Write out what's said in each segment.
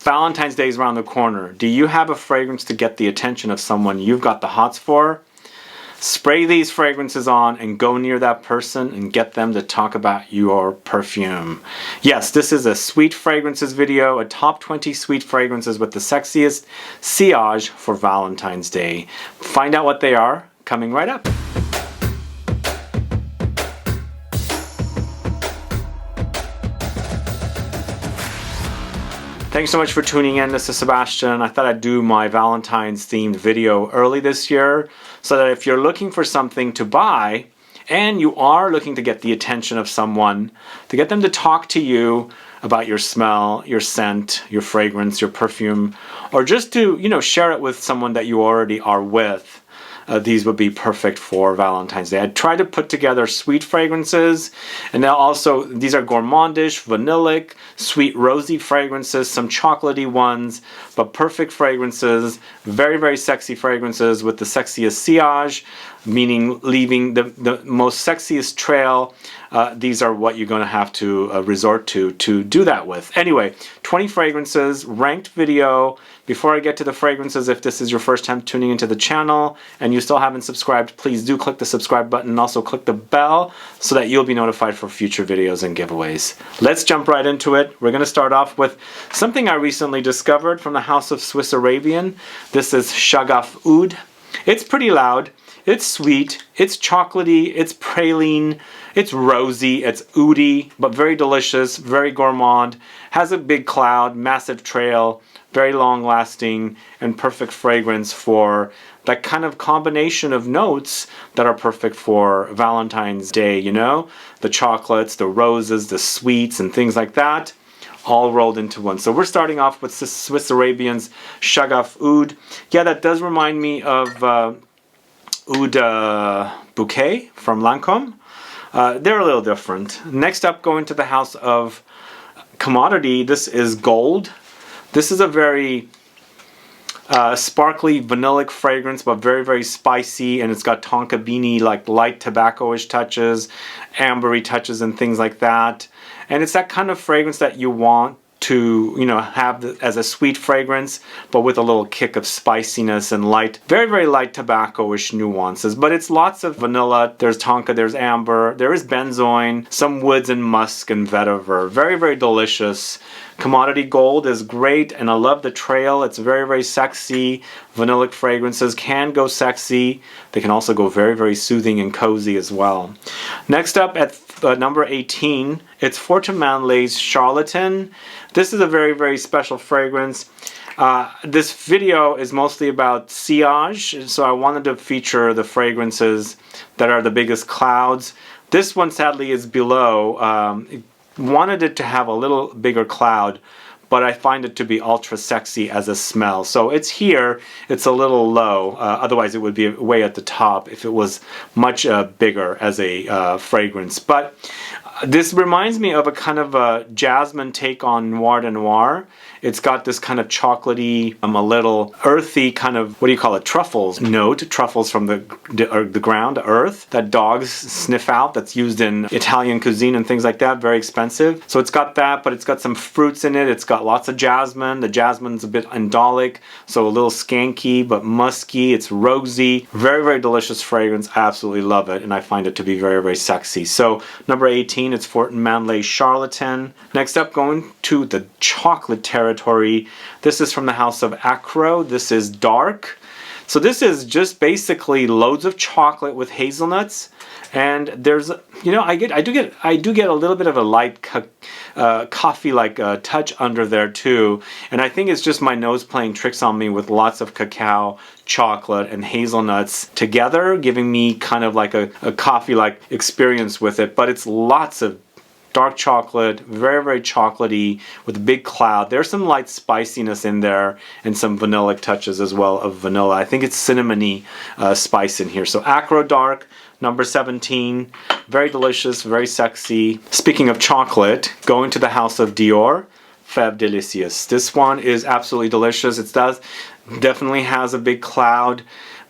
Valentine's Day is around the corner. Do you have a fragrance to get the attention of someone you've got the hots for? Spray these fragrances on and go near that person and get them to talk about your perfume. Yes, this is a sweet fragrances video, a top 20 sweet fragrances with the sexiest sillage for Valentine's Day. Find out what they are coming right up. Thanks so much for tuning in. This is Sebastian. I thought I'd do my Valentine's themed video early this year so that if you're looking for something to buy and you are looking to get the attention of someone, to get them to talk to you about your smell, your scent, your fragrance, your perfume, or just to, share it with someone that you already are with. These would be perfect for Valentine's Day. I tried to put together sweet fragrances, and now also these are gourmandish, vanillic, sweet rosy fragrances, some chocolatey ones, but perfect fragrances, very, very sexy fragrances with the sexiest sillage, meaning leaving the most sexiest trail. These are what you're going to have to resort to do that with. Anyway, 20 fragrances, ranked video. Before I get to the fragrances, if this is your first time tuning into the channel and you still haven't subscribed, please do click the subscribe button and also click the bell so that you'll be notified for future videos and giveaways. Let's jump right into it. We're going to start off with something I recently discovered from the House of Swiss Arabian. This is SHAGAF Oud. It's pretty loud. It's sweet, it's chocolatey, it's praline, it's rosy, it's oudy, but very delicious, very gourmand, has a big cloud, massive trail, very long lasting, and perfect fragrance for that kind of combination of notes that are perfect for Valentine's Day, the chocolates, the roses, the sweets, and things like that, all rolled into one. So we're starting off with Swiss Arabian's SHAGAF Oud. Yeah, that does remind me of Oud Bouquet from Lancôme. They're a little different. Next up, going to the House of Commodity, this is Gold. This is a very sparkly vanillic fragrance, but very, very spicy, and it's got tonka beanie, like light tobacco-ish touches, ambery touches, and things like that. And it's that kind of fragrance that you want to have as a sweet fragrance, but with a little kick of spiciness and light, very, very light tobacco-ish nuances. But it's lots of vanilla, there's tonka, there's amber, there is benzoin, some woods and musk and vetiver. Very, very delicious. Commodity Gold is great, and I love the trail. It's very, very sexy. Vanillic fragrances can go sexy. They can also go very, very soothing and cozy as well. Next up at number 18, it's MANLE's CHARLATAN. This is a very, very special fragrance. This video is mostly about sillage, so I wanted to feature the fragrances that are the biggest clouds. This one sadly is below. Wanted it to have a little bigger cloud, but I find it to be ultra sexy as a smell. So it's here, it's a little low, otherwise it would be way at the top if it was much bigger as a fragrance. But this reminds me of a kind of a Jasmine take on Noir de Noir. It's got this kind of chocolatey, a little earthy kind of, what do you call it, truffles note, truffles from the ground, the earth, that dogs sniff out, that's used in Italian cuisine and things like that, very expensive. So it's got that, but it's got some fruits in it. It's got lots of jasmine. The jasmine's a bit indolic, so a little skanky, but musky. It's rosy. Very, very delicious fragrance. I absolutely love it, and I find it to be very, very sexy. So number 18, it's MANLE CHARLATAN. Next up, going to the chocolate territory. This is from the House of AKRO. This is Dark. So this is just basically loads of chocolate with hazelnuts, and there's, I do get a little bit of a light coffee-like touch under there too, and I think it's just my nose playing tricks on me with lots of cacao, chocolate, and hazelnuts together, giving me kind of like a coffee-like experience with it. But it's lots of dark chocolate, very, very chocolatey with a big cloud. There's some light spiciness in there and some vanillic touches as well of vanilla. I think it's cinnamony spice in here. So AKRO Dark, number 17. Very delicious, very sexy. Speaking of chocolate, going to the House of DIOR, FEVE DELICIEUSE. This one is absolutely delicious. It definitely has a big cloud.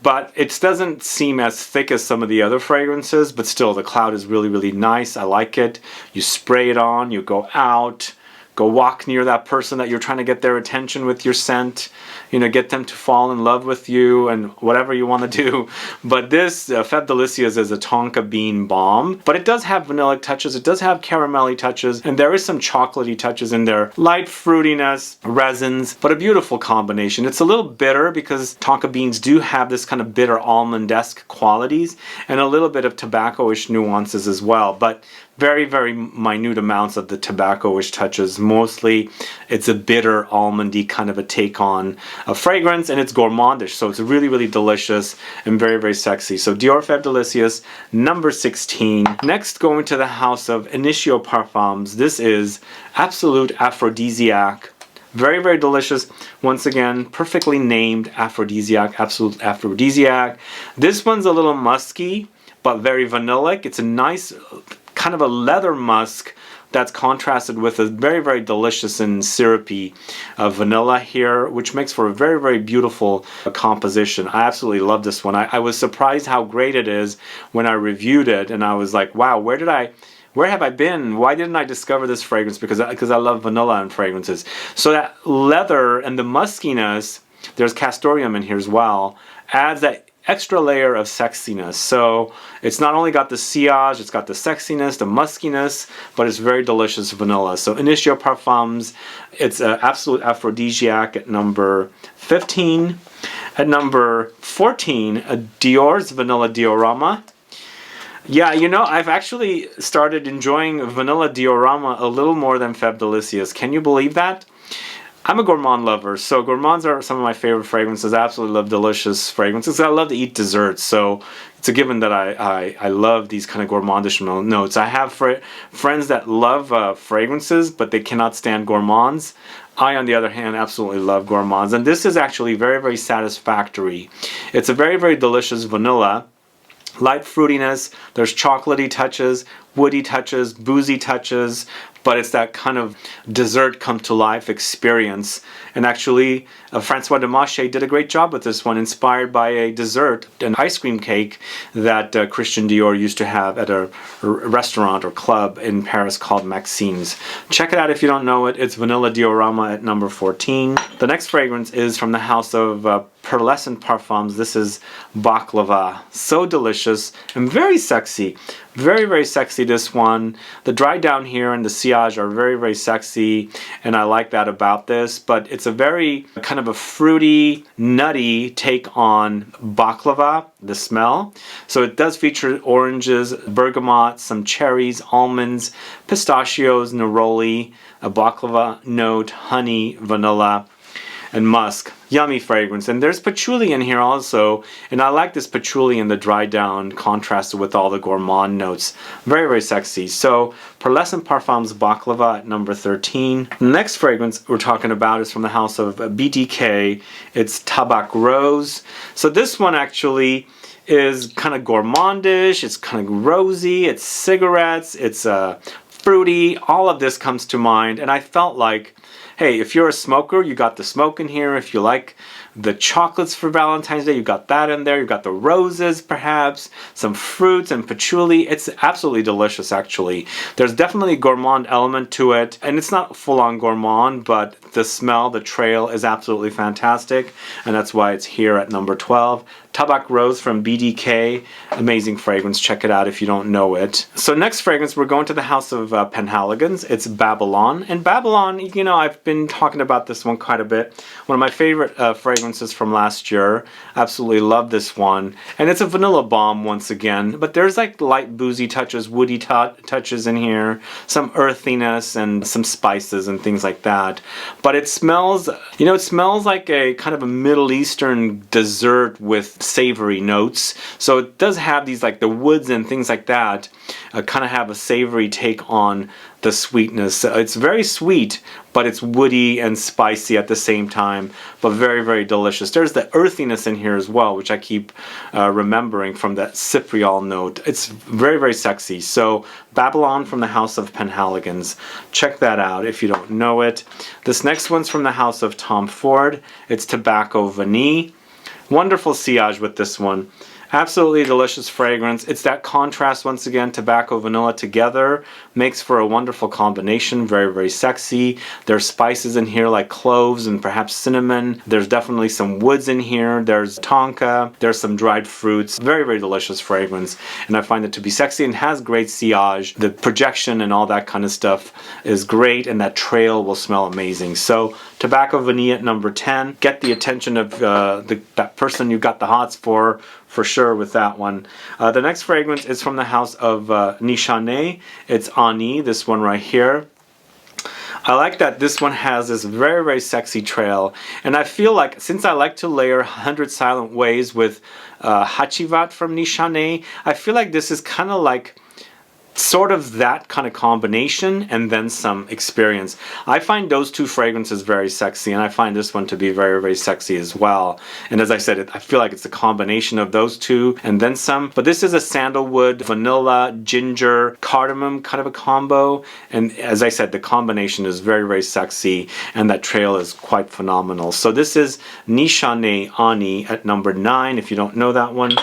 But it doesn't seem as thick as some of the other fragrances, but still the cloud is really, really nice. I like it. You spray it on, you go out, go walk near that person that you're trying to get their attention with your scent, you know, get them to fall in love with you and whatever you want to do. But this FEVE DELICIEUSE is a Tonka bean balm, but it does have vanillic touches, it does have caramelly touches, and there is some chocolatey touches in there, light fruitiness, resins, but a beautiful combination. It's a little bitter because Tonka beans do have this kind of bitter almond-esque qualities and a little bit of tobacco-ish nuances as well, but very, very minute amounts of the tobacco-ish touches. Mostly it's a bitter almondy kind of a take on a fragrance, and it's gourmandish, so it's really, really delicious and very, very sexy. So Dior FEVE DELICIEUSE number 16. Next, going to the house of INITIO Parfums. This is Absolute Aphrodisiac. Very, very delicious. Once again, perfectly named Aphrodisiac, Absolute Aphrodisiac. This one's a little musky, but very vanillic. It's a nice kind of a leather musk that's contrasted with a very, very delicious and syrupy vanilla here, which makes for a very, very beautiful composition. I absolutely love this one. I was surprised how great it is when I reviewed it, and I was like, wow, where have I been? Why didn't I discover this fragrance? Because I love vanilla and fragrances. So that leather and the muskiness, there's Castoreum in here as well, adds that extra layer of sexiness. So it's not only got the sillage, it's got the sexiness, the muskiness, but it's very delicious vanilla. So INITIO Parfums, it's an Absolute Aphrodisiac at number 15. At number 14, Dior's Vanilla Diorama. Yeah, you know, I've actually started enjoying Vanilla Diorama a little more than FEVE DELICIEUSE. Can you believe that? I'm a gourmand lover, so gourmands are some of my favorite fragrances. I absolutely love delicious fragrances. I love to eat desserts, so it's a given that I love these kind of gourmandish notes. I have friends that love fragrances, but they cannot stand gourmands. I, on the other hand, absolutely love gourmands, and this is actually very, very satisfactory. It's a very, very delicious vanilla. Light fruitiness, there's chocolatey touches, woody touches, boozy touches, but it's that kind of dessert come to life experience. And actually, Francois Demachet did a great job with this one, inspired by a dessert, an ice cream cake that Christian Dior used to have at a restaurant or club in Paris called Maxime's. Check it out if you don't know it. It's Vanilla Diorama at number 14. The next fragrance is from the house of Pearlescent Parfums. This is Baklava. So delicious and very sexy. Very, very sexy, this one. The dry down here and the sillage are very, very sexy, and I like that about this, but it's a very kind of a fruity, nutty take on baklava, the smell. So it does feature oranges, bergamot, some cherries, almonds, pistachios, neroli, a baklava note, honey, vanilla, and musk. Yummy fragrance. And there's patchouli in here also, and I like this patchouli in the dry down contrasted with all the gourmand notes. Very, very sexy. So Pearlescent Parfums Baklava at number 13. The next fragrance we're talking about is from the house of BTK. It's Tabac Rose. So this one actually is kind of gourmandish, it's kind of rosy, it's cigarettes, it's fruity. All of this comes to mind, and I felt like, hey, if you're a smoker, you got the smoke in here. If you like the chocolates for Valentine's Day, you got that in there. You've got the roses, perhaps, some fruits and patchouli. It's absolutely delicious, actually. There's definitely a gourmand element to it, and it's not full-on gourmand, but the smell, the trail is absolutely fantastic, and that's why it's here at number 12. Tabac Rose from BDK, amazing fragrance. Check it out if you don't know it. So next fragrance, we're going to the house of Penhaligon's. It's Babylon. And Babylon, you know, I've been talking about this one quite a bit. One of my favorite fragrances from last year. Absolutely love this one. And it's a vanilla bomb once again, but there's like light boozy touches, woody touches in here, some earthiness and some spices and things like that. But it smells, you know, it smells like a kind of a Middle Eastern dessert with savory notes. So it does have these, like the woods and things like that, kind of have a savory take on the sweetness. It's very sweet, but it's woody and spicy at the same time, but very, very delicious. There's the earthiness in here as well, which I keep remembering from that cypriol note. It's very, very sexy. So Babylon from the house of Penhaligon's. Check that out if you don't know it. This next one's from the house of Tom Ford. It's Tobacco Vanille. Wonderful sillage with this one. Absolutely delicious fragrance. It's that contrast, once again, tobacco, vanilla together makes for a wonderful combination. Very, very sexy. There's spices in here like cloves and perhaps cinnamon. There's definitely some woods in here. There's tonka. There's some dried fruits. Very, very delicious fragrance. And I find it to be sexy and has great sillage. The projection and all that kind of stuff is great, and that trail will smell amazing. So tobacco vanilla at number 10. Get the attention of that person you got the hots for sure with that one. The next fragrance is from the house of Nishane. It's Ani, this one right here. I like that this one has this very, very sexy trail, and I feel like since I like to layer 100 Silent Ways with Hachivat from Nishane, I feel like this is kind of like sort of that kind of combination and then some experience. I find those two fragrances very sexy, and I find this one to be very, very sexy as well. And as I said, I feel like it's a combination of those two and then some. But this is a sandalwood, vanilla, ginger, cardamom kind of a combo. And as I said, the combination is very, very sexy, and that trail is quite phenomenal. So this is Nishane Ani at number 9. If you don't know that one,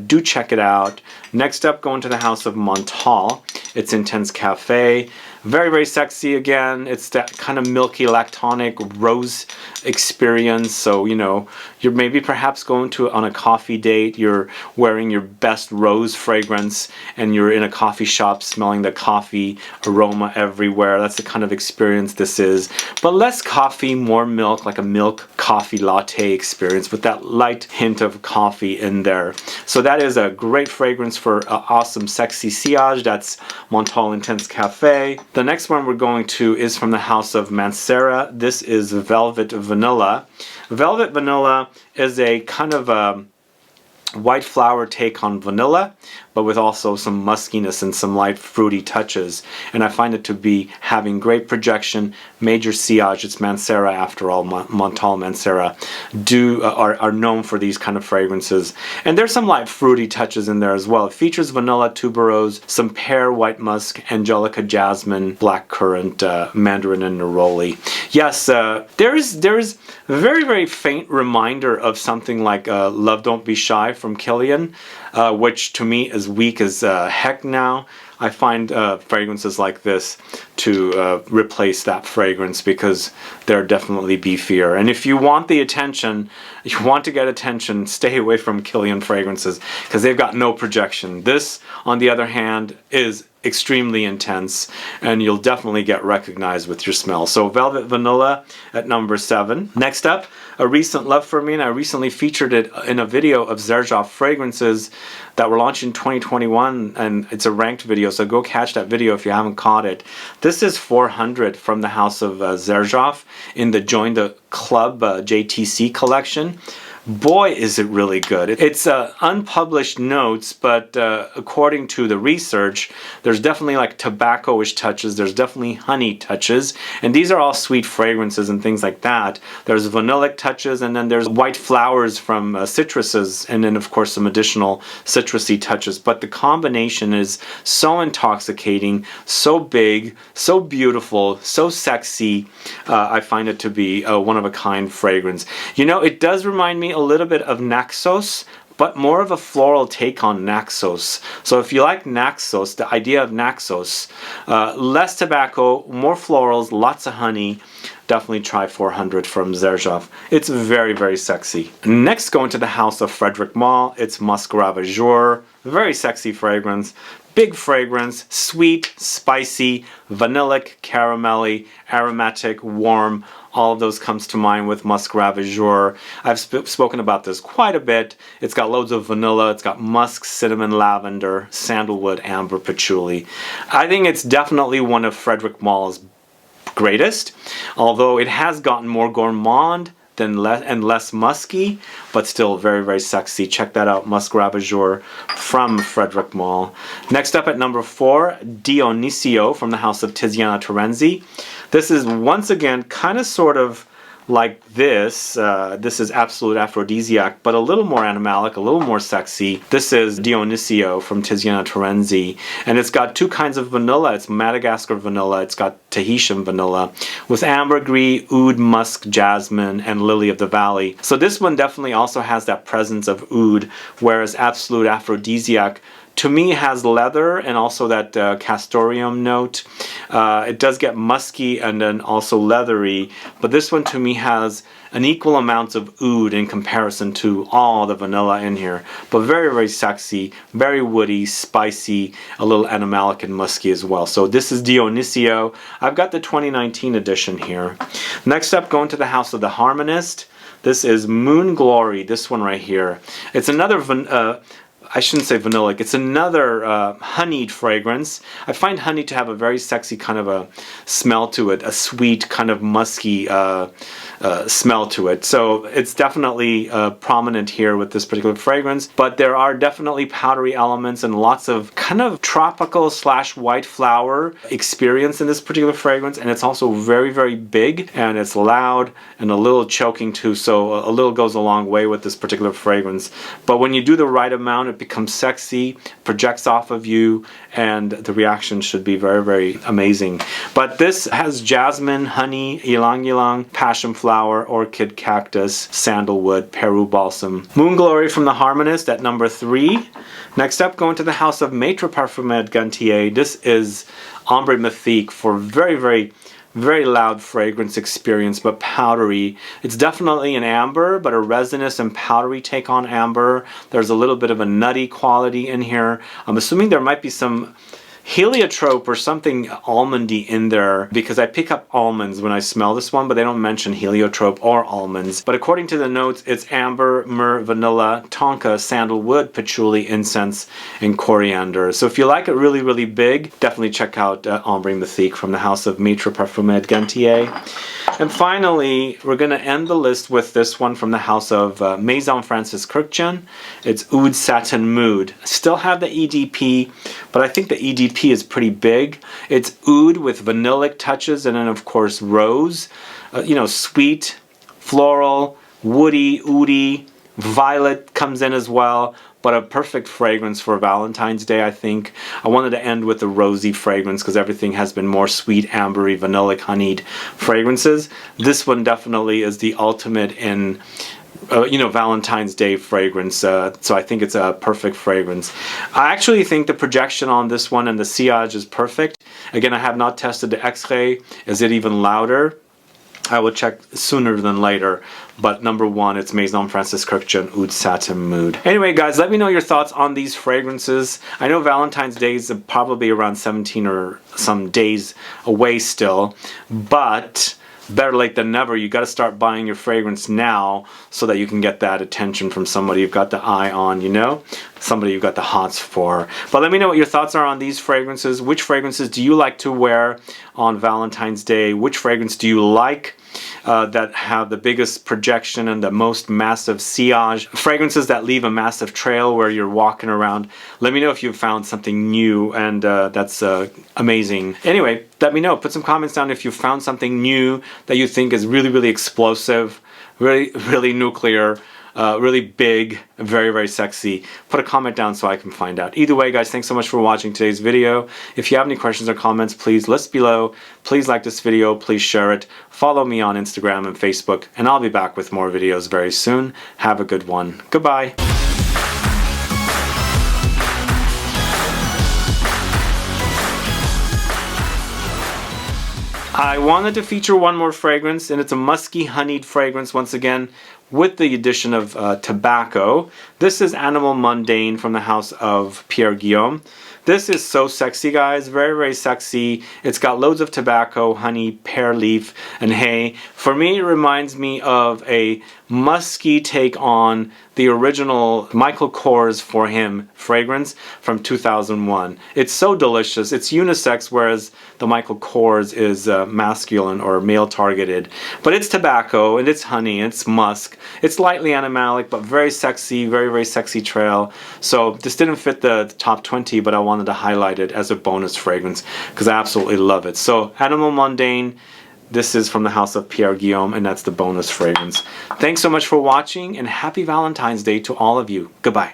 do check it out. Next up, going to the house of MANLE. It's Intense Cafe. Very, very sexy again. It's that kind of milky, lactonic rose experience. So, you know, you're maybe perhaps going on a coffee date. You're wearing your best rose fragrance, and you're in a coffee shop smelling the coffee aroma everywhere. That's the kind of experience this is. But less coffee, more milk, like a milk coffee latte experience with that light hint of coffee in there. So that is a great fragrance for awesome, sexy sillage. That's MANLE Intense Cafe. The next one we're going to is from the house of Mancera. This is Velvet Vanilla. Velvet Vanilla is a kind of a white flower take on vanilla, but with also some muskiness and some light fruity touches. And I find it to be having great projection, major sillage. It's Mancera after all. MANLE Mancera are known for these kind of fragrances. And there's some light fruity touches in there as well. It features vanilla, tuberose, some pear, white musk, angelica, jasmine, blackcurrant, mandarin, and neroli. Yes, there is a very, very faint reminder of something like Love Don't Be Shy from Kilian, which to me is weak as heck now. I find fragrances like this to replace that fragrance because they're definitely beefier. And if you want the attention, you want to get attention, stay away from Kilian fragrances because they've got no projection. This, on the other hand, is extremely intense, and you'll definitely get recognized with your smell. So Velvet Vanilla at number 7. Next up, a recent love for me, and I recently featured it in a video of Xerjoff fragrances that were launched in 2021, and it's a ranked video, so go catch that video if you haven't caught it. This is 400 from the house of Xerjoff in the Join the Club JTC collection. Boy, is it really good. It's unpublished notes, but according to the research, there's definitely like tobacco-ish touches, there's definitely honey touches, and these are all sweet fragrances and things like that. There's vanillic touches, and then there's white flowers from citruses, and then of course some additional citrusy touches. But the combination is so intoxicating, so big, so beautiful, so sexy. I find it to be a one-of-a-kind fragrance. You know, it does remind me a little bit of Naxos, but more of a floral take on Naxos. So if you like Naxos, the idea of Naxos, less tobacco, more florals, lots of honey, definitely try 400 from Xerjoff. It's very, very sexy. Next, going to the house of Frederic Malle, it's Musk Ravageur. Very sexy fragrance. Big fragrance, sweet, spicy, vanillic, caramelly, aromatic, warm. All of those comes to mind with Musk Ravageur. I've spoken about this quite a bit. It's got loads of vanilla. It's got musk, cinnamon, lavender, sandalwood, amber, patchouli. I think it's definitely one of Frederic Malle's greatest, although it has gotten more gourmand than less musky, but still very, very sexy. Check that out, Musk Ravageur from Frederic Malle. Next up at number 4, INITIO from the house of Tiziana Terenzi. This is once again kind of sort of like this. This is Absolute Aphrodisiac, but a little more animalic, a little more sexy. This is Dionisio from Tiziana Terenzi, and it's got two kinds of vanilla. It's Madagascar vanilla, it's got Tahitian vanilla, with ambergris, oud, musk, jasmine, and lily of the valley. So this one definitely also has that presence of oud, whereas Absolute Aphrodisiac to me has leather and also that Castoreum note. It does get musky and then also leathery, but this one to me has an equal amount of oud in comparison to all the vanilla in here. But very, very sexy, very woody, spicy, a little animalic and musky as well. So this is Dionisio. I've got the 2019 edition here. Next up, going to the House of the Harmonist. This is Moon Glory, this one right here. It's another I shouldn't say vanillic, it's another honeyed fragrance. I find honey to have a very sexy kind of a smell to it, a sweet kind of musky smell to it. So it's definitely prominent here with this particular fragrance, but there are definitely powdery elements and lots of kind of tropical / white flower experience in this particular fragrance, and it's also very, very big, and it's loud and a little choking too, so a little goes a long way with this particular fragrance. But when you do the right amount, it becomes sexy, projects off of you, and the reaction should be very, very amazing. But this has jasmine, honey, ylang ylang, passion flower, orchid, cactus, sandalwood, Peru balsam. Moon Glory from the Harmonist at number 3. Next up, going to the House of Maître Parfumé Gantier. This is Ambre Mythique for very, very, very loud fragrance experience, but powdery. It's definitely an amber, but a resinous and powdery take on amber. There's a little bit of a nutty quality in here. I'm assuming there might be some heliotrope or something almondy in there, because I pick up almonds when I smell this one, but they don't mention heliotrope or almonds. But according to the notes, it's amber, myrrh, vanilla, tonka, sandalwood, patchouli, incense, and coriander. So if you like it really, really big, definitely check out Ambre Mythique from the House of Maître Parfumé Gantier. And finally, we're going to end the list with this one from the House of Maison Francis Kurkdjian. It's Oud Satin Mood. Still have the EDP, but I think the EDP is pretty big. It's oud with vanillic touches, and then of course rose. You know, sweet, floral, woody, oudy, violet comes in as well. But a perfect fragrance for Valentine's Day, I think. I wanted to end with a rosy fragrance because everything has been more sweet, ambery, vanillic, honeyed fragrances. This one definitely is the ultimate in you know, Valentine's Day fragrance, so I think it's a perfect fragrance. I actually think the projection on this one and the sillage is perfect. Again, I have not tested the X-ray. Is it even louder? I will check sooner than later. But number 1, it's Maison Francis Kurkdjian Oud Satin Mood. Anyway, guys, let me know your thoughts on these fragrances. I know Valentine's Day is probably around 17 or some days away still, but better late than never. You got to start buying your fragrance now so that you can get that attention from somebody you've got the eye on, you know, somebody you've got the hots for. But let me know what your thoughts are on these fragrances. Which fragrances do you like to wear on Valentine's Day? Which fragrance do you like that have the biggest projection and the most massive sillage? Fragrances that leave a massive trail where you're walking around. Let me know if you've found something new, and that's amazing. Anyway, let me know. Put some comments down if you found something new that you think is really, really explosive, really, really nuclear, really big, very, very sexy. Put a comment down so I can find out. Either way, guys, thanks so much for watching today's video. If you have any questions or comments, please list below. Please like this video. Please share it. Follow me on Instagram and Facebook, and I'll be back with more videos very soon. Have a good one. Goodbye. I wanted to feature one more fragrance, and it's a musky honeyed fragrance once again with the addition of tobacco. This is Animal Mundane from the House of Pierre Guillaume. This is so sexy, guys. Very, very sexy. It's got loads of tobacco, honey, pear leaf, and hay. For me, it reminds me of a musky take on the original Michael Kors For Him fragrance from 2001. It's so delicious. It's unisex, whereas the Michael Kors is masculine or male targeted. But it's tobacco, and it's honey, and it's musk. It's lightly animalic, but very sexy, very, very sexy trail. So this didn't fit the top 20, but I wanted to highlight it as a bonus fragrance because I absolutely love it. So Animal Mundane, this is from the house of Pierre Guillaume, and that's the bonus fragrance. Thanks so much for watching, and happy Valentine's Day to all of you. Goodbye.